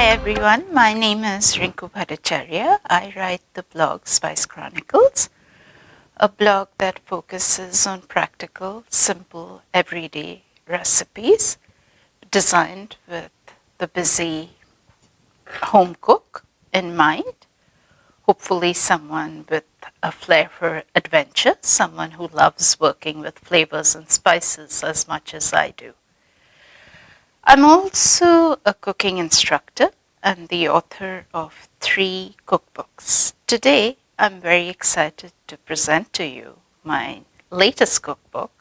Hi everyone, my name is Rinku Bhattacharya. I write the blog Spice Chronicles, a blog that focuses on practical, simple, everyday recipes designed with the busy home cook in mind. Hopefully someone with a flair for adventure, someone who loves working with flavors and spices as much as I do. I'm also a cooking instructor and the author of 3 cookbooks. Today, I'm very excited to present to you my latest cookbook,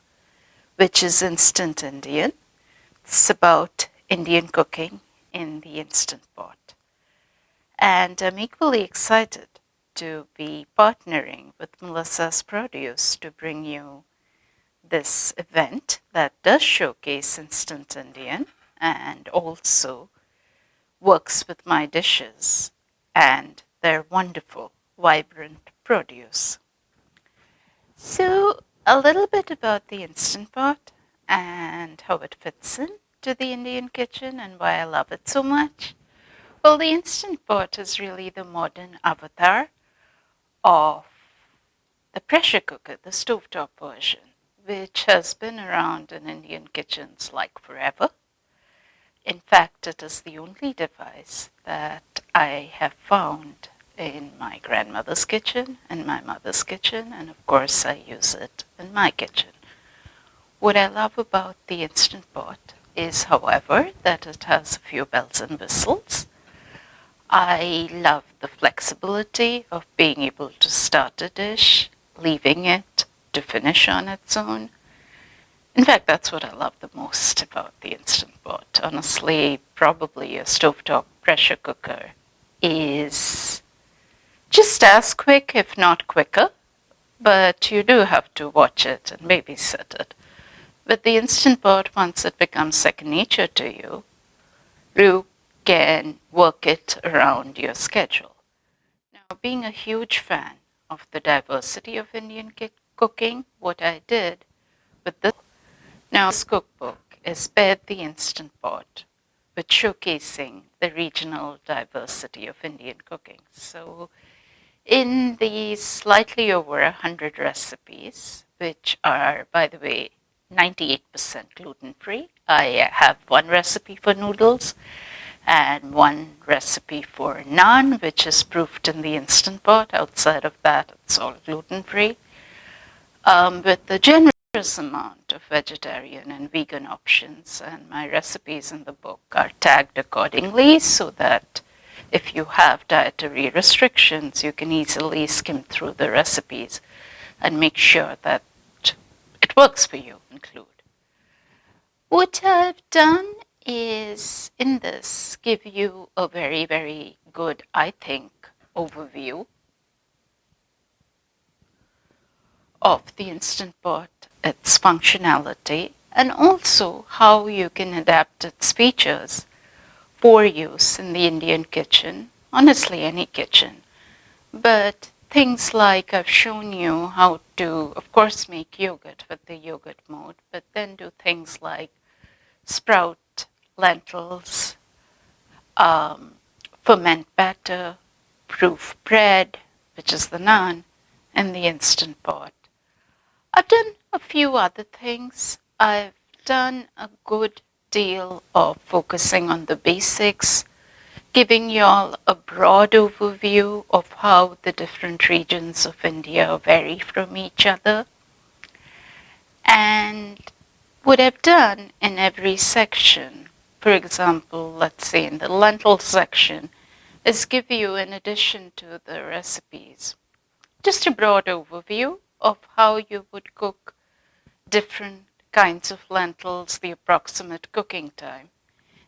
which is Instant Indian. It's about Indian cooking in the Instant Pot. And I'm equally excited to be partnering with Melissa's Produce to bring you this event that does showcase Instant Indian and also works with my dishes and their wonderful, vibrant produce. So, a little bit about the Instant Pot and how it fits in to the Indian kitchen and why I love it so much. Well, the Instant Pot is really the modern avatar of the pressure cooker, the stovetop version, which has been around in Indian kitchens like forever. In fact, it is the only device that I have found in my grandmother's kitchen and my mother's kitchen, and of course I use it in my kitchen. What I love about the Instant Pot is, however, that it has a few bells and whistles. I love the flexibility of being able to start a dish, leaving it to finish on its own. In fact, that's what I love the most about the Instant Pot. Honestly, probably a stovetop pressure cooker is just as quick, if not quicker, but you do have to watch it and babysit it. With the Instant Pot, once it becomes second nature to you, you can work it around your schedule. Now, being a huge fan of the diversity of Indian cooking, what I did with this cookbook is spared the Instant Pot, with showcasing the regional diversity of Indian cooking. So, in these slightly over 100 recipes, which are, by the way, 98% gluten-free, I have one recipe for noodles and one recipe for naan, which is proofed in the Instant Pot. Outside of that, it's all gluten-free. With the generous amount of vegetarian and vegan options, and my recipes in the book are tagged accordingly so that if you have dietary restrictions, you can easily skim through the recipes and make sure that it works for you. Include. What I've done is in this give you a very, very good, I think, overview of the Instant Pot, its functionality, and also how you can adapt its features for use in the Indian kitchen, honestly any kitchen. But things like I've shown you how to, of course, make yogurt with the yogurt mode, but then do things like sprout lentils, ferment batter, proof bread, which is the naan, and the Instant Pot. I've done a few other things. I've done a good deal of focusing on the basics, giving y'all a broad overview of how the different regions of India vary from each other. And what I've done in every section, for example, let's say in the lentil section, is give you, in addition to the recipes, just a broad overview of how you would cook different kinds of lentils, the approximate cooking time.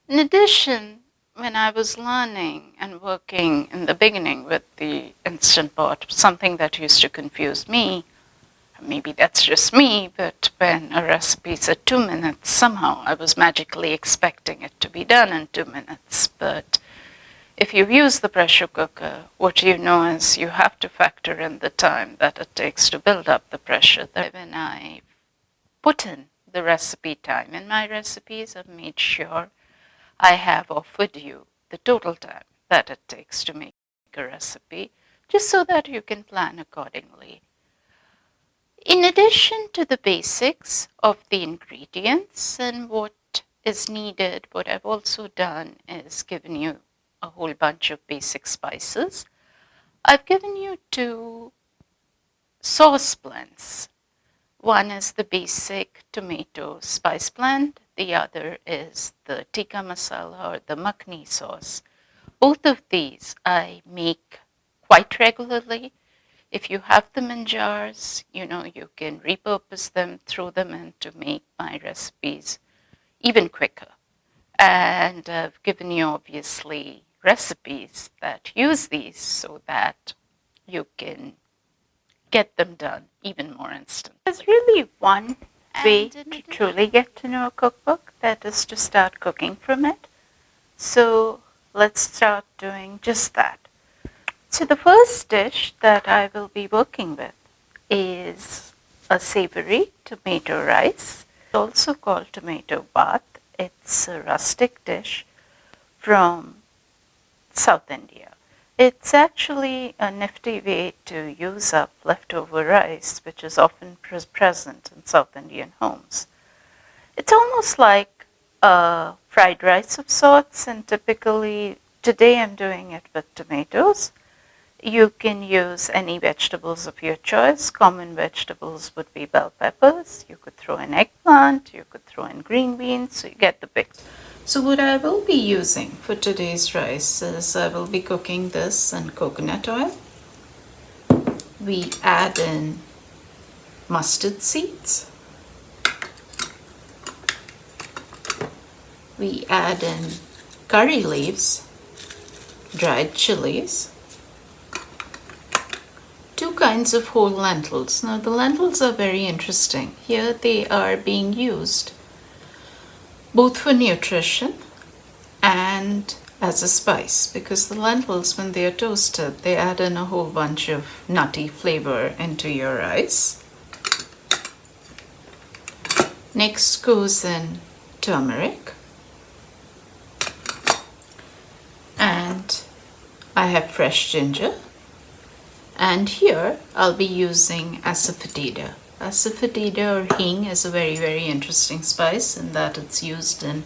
In addition, when I was learning and working in the beginning with the Instant Pot, something that used to confuse me, maybe that's just me, but when a recipe said 2 minutes, somehow I was magically expecting it to be done in 2 minutes. But if you use the pressure cooker, what you know is you have to factor in the time that it takes to build up the pressure. When I put in the recipe time in my recipes, I've made sure I have offered you the total time that it takes to make a recipe, just so that you can plan accordingly. In addition to the basics of the ingredients and what is needed, what I've also done is given you a whole bunch of basic spices. I've given you 2 sauce blends. One is the basic tomato spice blend. The other is the tikka masala or the makhni sauce. Both of these I make quite regularly. If you have them in jars, you can repurpose them, throw them in to make my recipes even quicker. And I've given you obviously recipes that use these so that you can get them done even more instant. There's really one way to truly get to know a cookbook, that is to start cooking from it. So let's start doing just that. So the first dish that I will be working with is a savory tomato rice. It's also called tomato bath. It's a rustic dish from South India. It's actually a nifty way to use up leftover rice, which is often present in South Indian homes. It's almost like a fried rice of sorts, and typically today I'm doing it with tomatoes. You can use any vegetables of your choice. Common vegetables would be bell peppers. You could throw in eggplant. You could throw in green beans. So you get the picture. So what I will be using for today's rice is I will be cooking this in coconut oil. We add in mustard seeds. We add in curry leaves, dried chilies, 2 kinds of whole lentils. Now the lentils are very interesting. Here they are being used both for nutrition and as a spice, because the lentils, when they are toasted, they add in a whole bunch of nutty flavor into your rice. Next goes in turmeric, and I have fresh ginger. And here I'll be using Asafoetida. Asafoetida or hing is a very, very interesting spice in that it's used in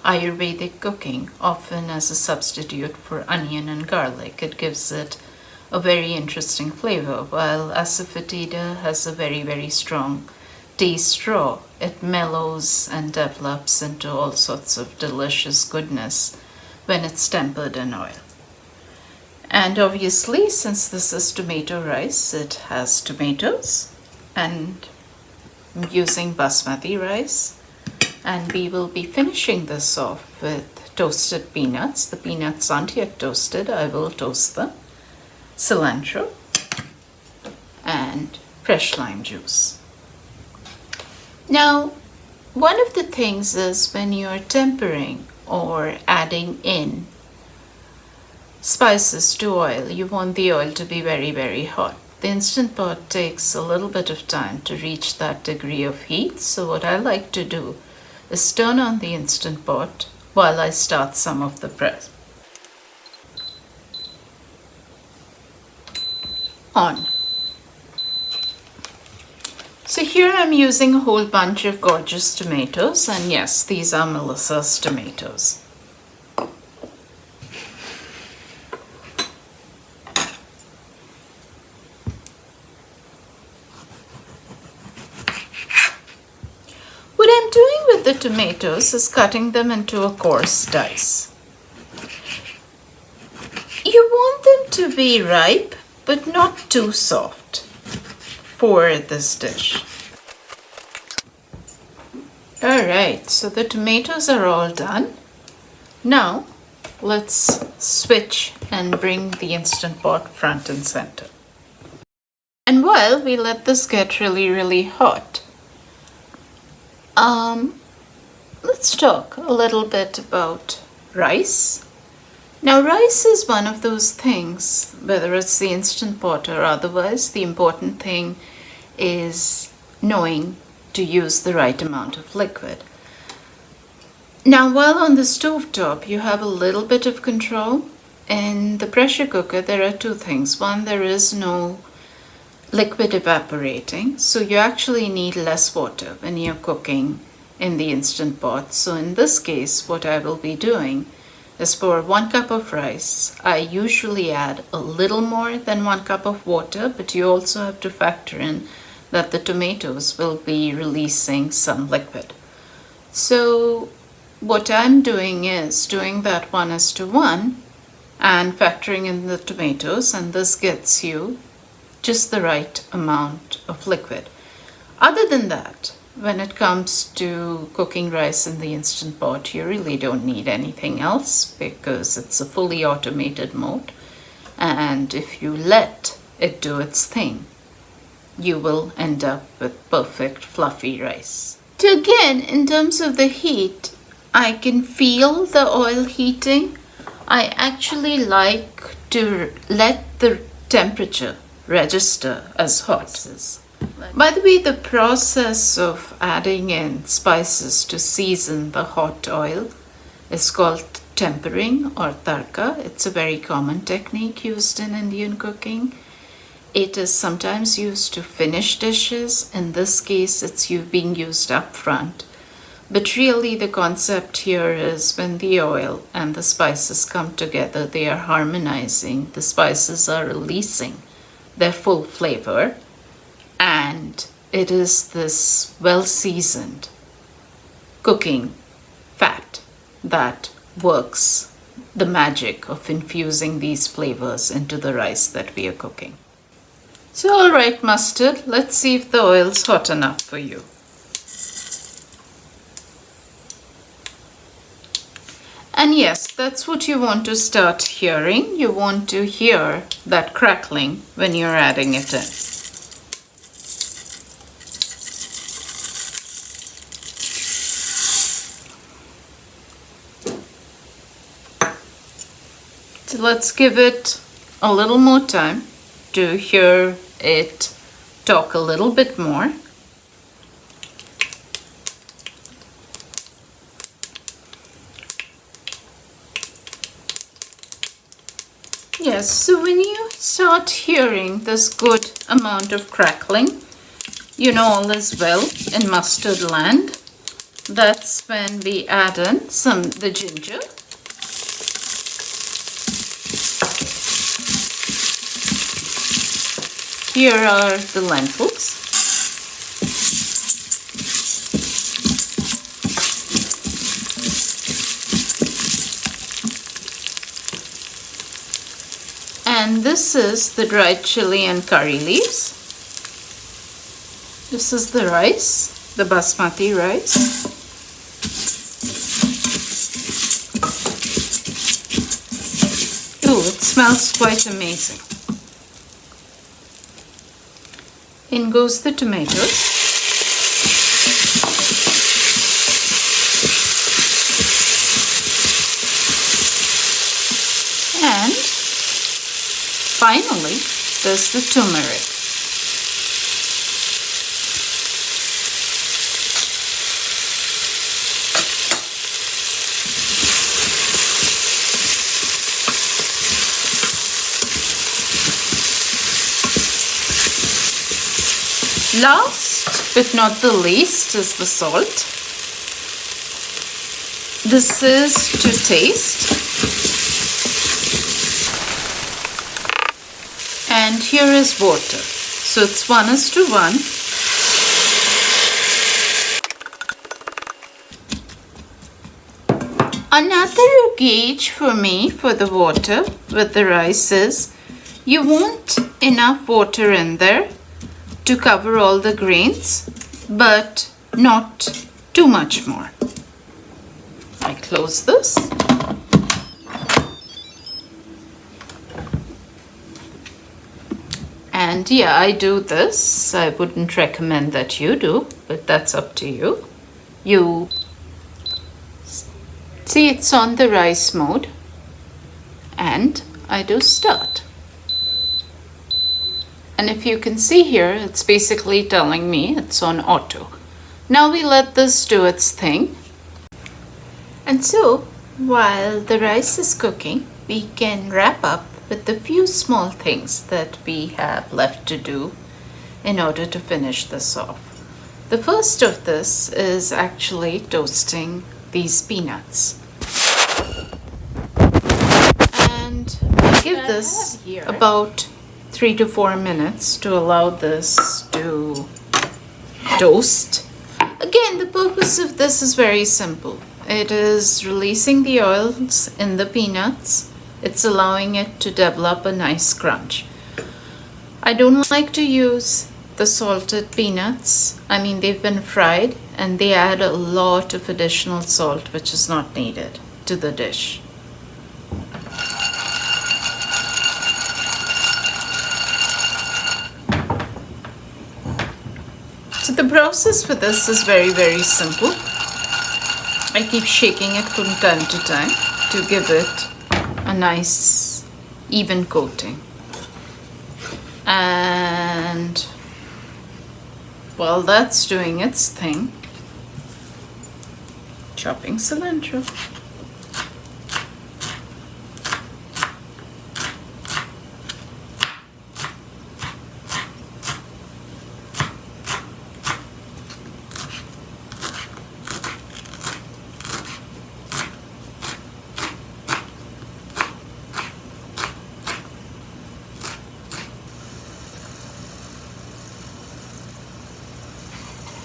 Ayurvedic cooking, often as a substitute for onion and garlic. It gives it a very interesting flavor. While Asafoetida has a very, very strong taste raw, it mellows and develops into all sorts of delicious goodness when it's tempered in oil. And obviously, since this is tomato rice, it has tomatoes, and I'm using basmati rice. And we will be finishing this off with toasted peanuts. The peanuts aren't yet toasted. I will toast them. Cilantro and fresh lime juice. Now, one of the things is when you're tempering or adding in spices to oil, you want the oil to be very, very hot. The Instant Pot takes a little bit of time to reach that degree of heat, so what I like to do is turn on the Instant Pot while I start some of the prep. On. So here I'm using a whole bunch of gorgeous tomatoes, and yes, these are Melissa's tomatoes. What I'm doing with the tomatoes is cutting them into a coarse dice. You want them to be ripe, but not too soft for this dish. Alright, so the tomatoes are all done. Now, let's switch and bring the Instant Pot front and center. And while we let this get really, really hot, let's talk a little bit about rice. Now, rice is one of those things, whether it's the Instant Pot or otherwise, the important thing is knowing to use the right amount of liquid. Now, while on the stove top, you have a little bit of control. In the pressure cooker, there are two things. One, there is no liquid evaporating, so you actually need less water when you're cooking in the Instant Pot. So in this case, what I will be doing is for 1 cup of rice, I usually add a little more than 1 cup of water, but you also have to factor in that the tomatoes will be releasing some liquid. So what I'm doing is doing that 1:1 and factoring in the tomatoes, and this gets you just the right amount of liquid. Other than that, when it comes to cooking rice in the Instant Pot, you really don't need anything else because it's a fully automated mode. And if you let it do its thing, you will end up with perfect fluffy rice. So again, in terms of the heat, I can feel the oil heating. I actually like to let the temperature register as hot. By the way, the process of adding in spices to season the hot oil is called tempering or tarka. It's a very common technique used in Indian cooking. It is sometimes used to finish dishes. In this case, it's being used up front. But really, the concept here is when the oil and the spices come together, they are harmonizing. The spices are releasing their full flavor, and it is this well-seasoned cooking fat that works the magic of infusing these flavors into the rice that we are cooking. So, all right, mustard, let's see if the oil's hot enough for you. And yes, that's what you want to start hearing. You want to hear that crackling when you're adding it in. So let's give it a little more time to hear it talk a little bit more. Yes, so when you start hearing this good amount of crackling, you know all is well in mustard land. That's when we add in the ginger. Here are the lentils. And this is the dried chili and curry leaves. This is the rice, the basmati rice. Oh, it smells quite amazing. In goes the tomatoes. And finally, there's the turmeric. Last but not the least is the salt. This is to taste. And here is water. So it's 1:1. Another gauge for me for the water with the rice is you want enough water in there to cover all the grains, but not too much more. I close this. And yeah, I do this. I wouldn't recommend that you do, but that's up to you. You see it's on the rice mode, and I do start. And if you can see here, it's basically telling me it's on auto. Now we let this do its thing. And so, while the rice is cooking, we can wrap up with the few small things that we have left to do in order to finish this off. The first of this is actually toasting these peanuts. And I'll give this about 3 to 4 minutes to allow this to toast. Again, the purpose of this is very simple. It is releasing the oils in the peanuts. It's allowing it to develop a nice crunch. I don't like to use the salted peanuts. I mean, they've been fried and they add a lot of additional salt which is not needed to the dish. So the process for this is very, very simple. I keep shaking it from time to time to give it a nice even coating. And while that's doing its thing, chopping cilantro.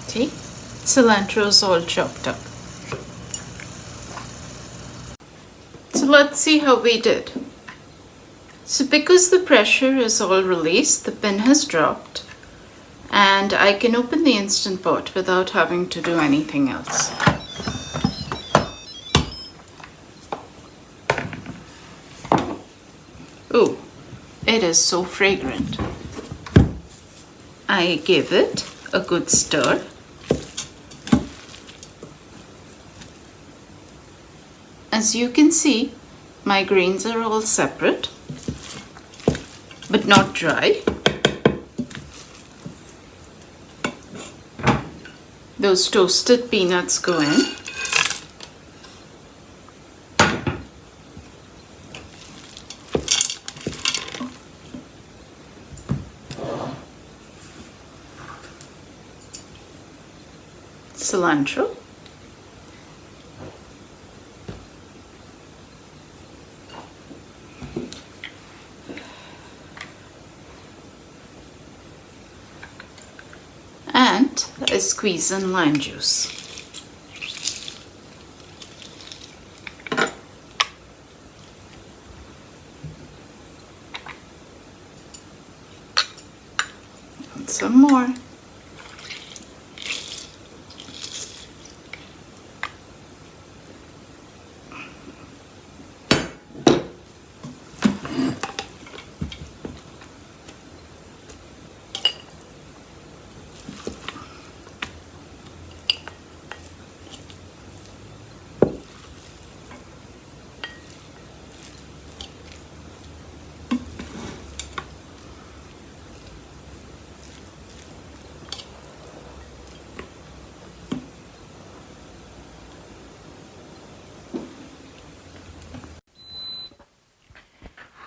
See, cilantro is all chopped up. So let's see how we did. So because the pressure is all released, the pin has dropped, and I can open the Instant Pot without having to do anything else. Ooh, it is so fragrant. I give it a good stir. As you can see, my grains are all separate, but not dry. Those toasted peanuts go in. Cilantro. And I squeeze in lime juice. And some more.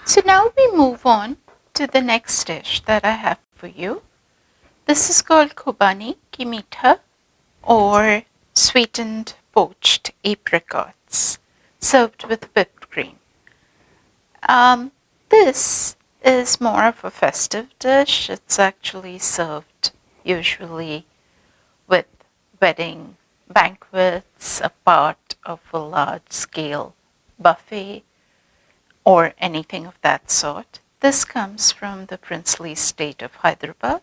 So now we move on to the next dish that I have for you. This is called Kobani, Kimita, or sweetened poached apricots, served with whipped cream. This is more of a festive dish. It's actually served usually with wedding banquets, a part of a large-scale buffet, or anything of that sort. This comes from the princely state of Hyderabad,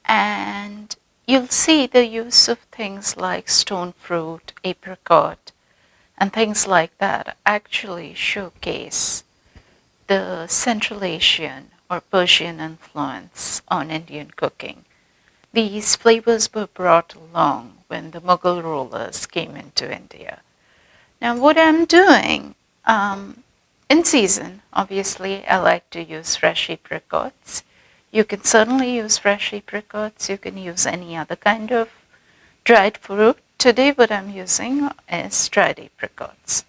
and you'll see the use of things like stone fruit, apricot, and things like that actually showcase the Central Asian or Persian influence on Indian cooking. These flavors were brought along when the Mughal rulers came into India. Now what I'm doing, in season, obviously, I like to use fresh apricots. You can certainly use fresh apricots. You can use any other kind of dried fruit today what I'm using is dried apricots.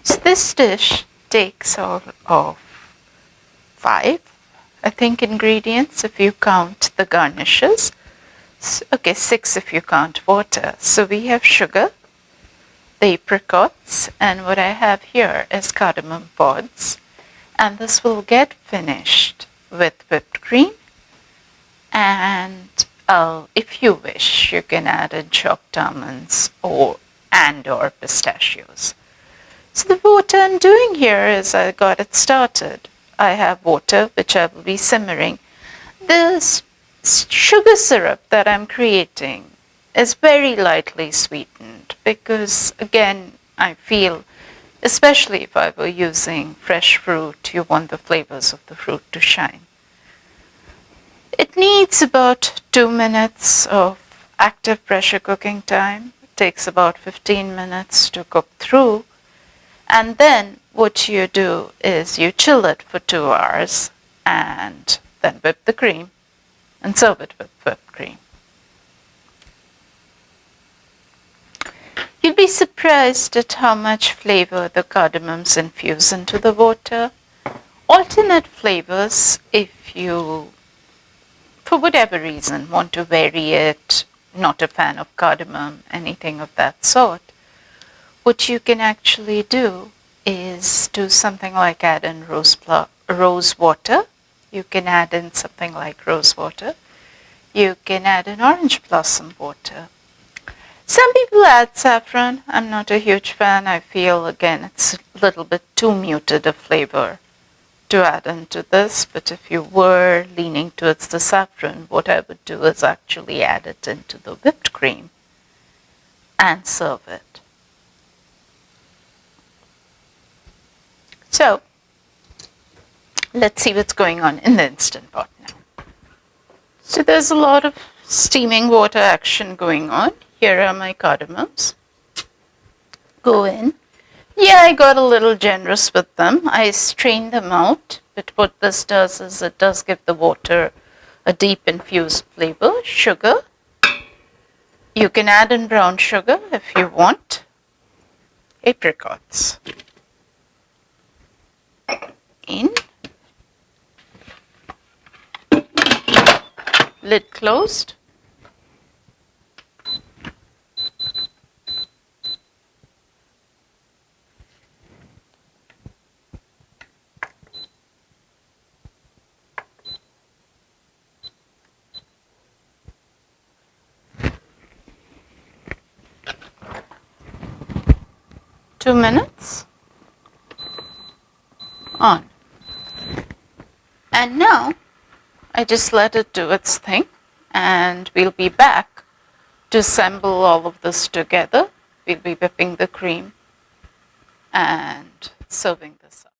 So this dish takes all of 5, I think, ingredients if you count the garnishes. Okay, 6 if you count water. So we have sugar, the apricots, and what I have here is cardamom pods. And this will get finished with whipped cream. And if you wish, you can add in chopped almonds or pistachios. So the water I'm doing here is I got it started. I have water which I will be simmering. This sugar syrup that I'm creating is very lightly sweetened because, again, I feel, especially if I were using fresh fruit, you want the flavors of the fruit to shine. It needs about 2 minutes of active pressure cooking time. It takes about 15 minutes to cook through. And then what you do is you chill it for 2 hours and then whip the cream and serve it with whipped cream. You'd be surprised at how much flavor the cardamoms infuse into the water. Alternate flavors, if you, for whatever reason, want to vary it, not a fan of cardamom, anything of that sort, what you can actually do is do something like add in rose water. You can add in something like rose water. You can add in orange blossom water. Some people add saffron. I'm not a huge fan. I feel, again, it's a little bit too muted a flavor to add into this. But if you were leaning towards the saffron, what I would do is actually add it into the whipped cream and serve it. So let's see what's going on in the Instant Pot now. So there's a lot of steaming water action going on. Here are my cardamoms. Go in. Yeah, I got a little generous with them. I strained them out, but what this does is it does give the water a deep infused flavor. Sugar. You can add in brown sugar if you want. Apricots. In. Lid closed. Two minutes. On. And now I just let it do its thing, and we'll be back to assemble all of this together. We'll be whipping the cream and serving this up.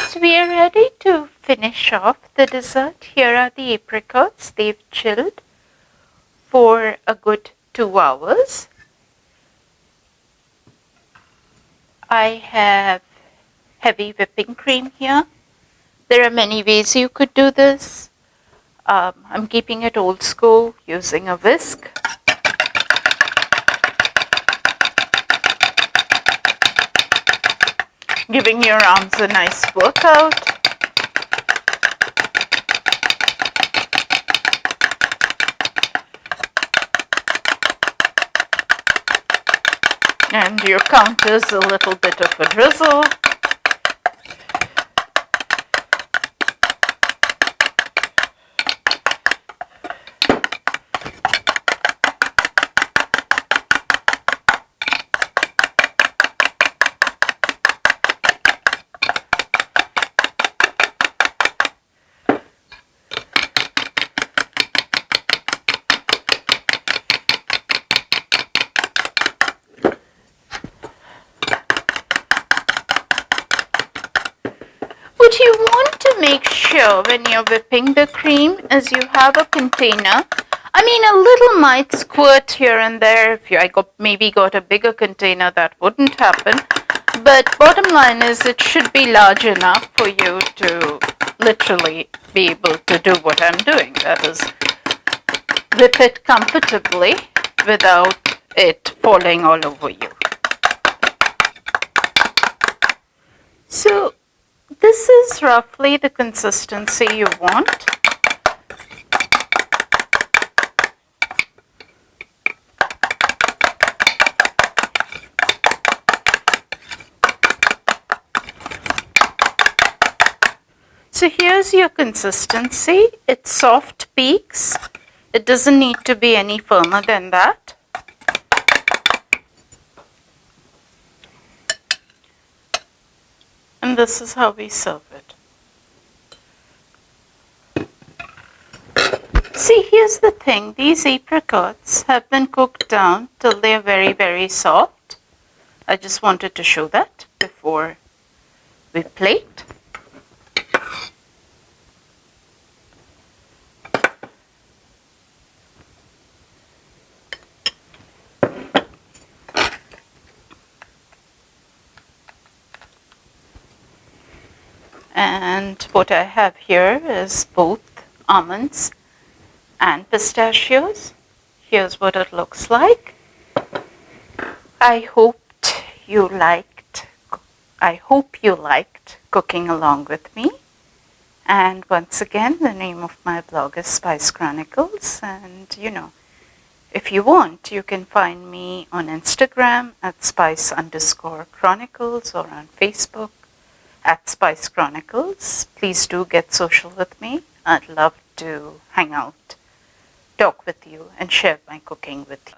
So we are ready to finish off the dessert. Here are the apricots. They've chilled for a good 2 hours. I have heavy whipping cream here. There are many ways you could do this. I'm keeping it old school using a whisk. Giving your arms a nice workout. And your counters a little bit of a drizzle. What you want to make sure when you're whipping the cream is you have a container. I mean, a little might squirt here and there. If I maybe got a bigger container, that wouldn't happen. But bottom line is it should be large enough for you to literally be able to do what I'm doing. That is, whip it comfortably without it falling all over you. So this is roughly the consistency you want. So here's your consistency. It's soft peaks. It doesn't need to be any firmer than that. And this is how we serve it. See, here's the thing. These apricots have been cooked down till they're very, very soft. I just wanted to show that before we plate. And what I have here is both almonds and pistachios. Here's what it looks like. I hope you liked cooking along with me. And once again, the name of my blog is Spice Chronicles. And if you want, you can find me on Instagram at Spice_Chronicles or on Facebook at Spice Chronicles. Please do get social with me. I'd love to hang out, talk with you, and share my cooking with you.